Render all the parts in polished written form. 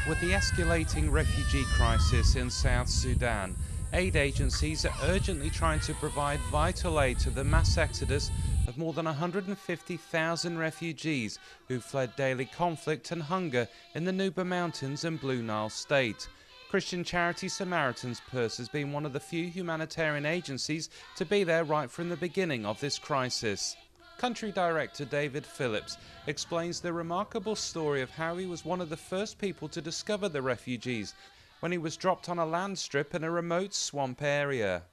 With the escalating refugee crisis in South Sudan, aid agencies are urgently trying to provide vital aid to the mass exodus of more than 150,000 refugees who fled daily conflict and hunger in the Nuba Mountains and Blue Nile State. Christian charity Samaritan's Purse has been one of the few humanitarian agencies to be there right from the beginning of this crisis. Country Director David Phillips explains the remarkable story of how he was one of the first people to discover the refugees when he was dropped on a land strip in a remote swamp area.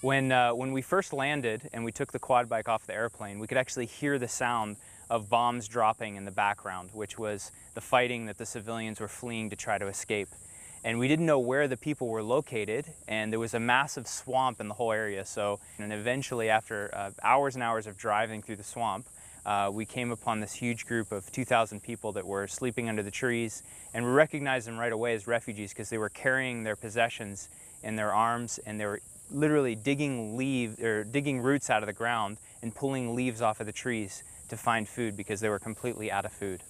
When we first landed and we took the quad bike off the airplane, we could actually hear the sound of bombs dropping in the background, which was the fighting that the civilians were fleeing to try to escape. And we didn't know where the people were located, and there was a massive swamp in the whole area. And eventually, after hours and hours of driving through the swamp, we came upon this huge group of 2,000 people that were sleeping under the trees, and we recognized them right away as refugees because they were carrying their possessions in their arms, and they were literally digging roots out of the ground and pulling leaves off of the trees to find food because they were completely out of food.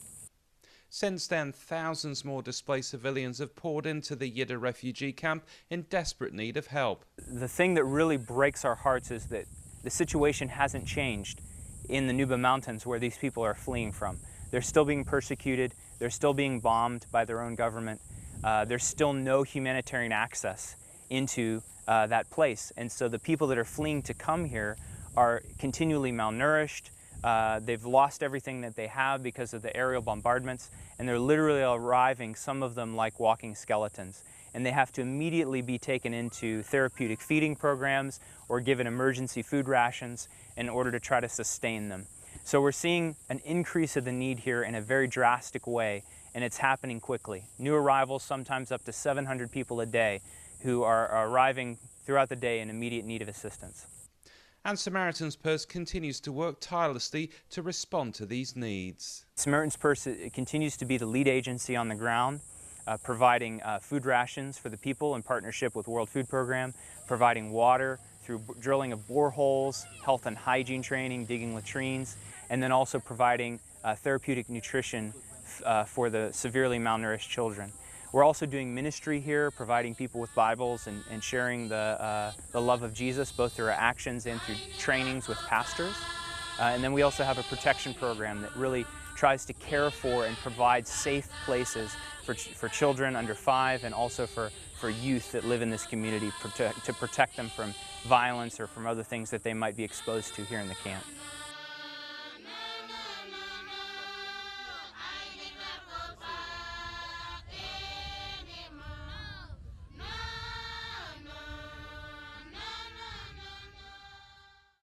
Since then, thousands more displaced civilians have poured into the Yidda refugee camp in desperate need of help. The thing that really breaks our hearts is that the situation hasn't changed in the Nuba Mountains where these people are fleeing from. They're still being persecuted, they're still being bombed by their own government, there's still no humanitarian access into that place. And so the people that are fleeing to come here are continually malnourished. They've lost everything that they have because of the aerial bombardments, and they're literally arriving, some of them like walking skeletons. And they have to immediately be taken into therapeutic feeding programs or given emergency food rations in order to try to sustain them. So we're seeing an increase of the need here in a very drastic way, and it's happening quickly. New arrivals, sometimes up to 700 people a day, who are arriving throughout the day in immediate need of assistance. And Samaritan's Purse continues to work tirelessly to respond to these needs. Samaritan's Purse continues to be the lead agency on the ground, providing food rations for the people in partnership with World Food Program, providing water through drilling of boreholes, health and hygiene training, digging latrines, and then also providing therapeutic nutrition for the severely malnourished children. We're also doing ministry here, providing people with Bibles and sharing the love of Jesus, both through our actions and through trainings with pastors. And then we also have a protection program that really tries to care for and provide safe places for children under 5 and also for youth that live in this community to protect them from violence or from other things that they might be exposed to here in the camp.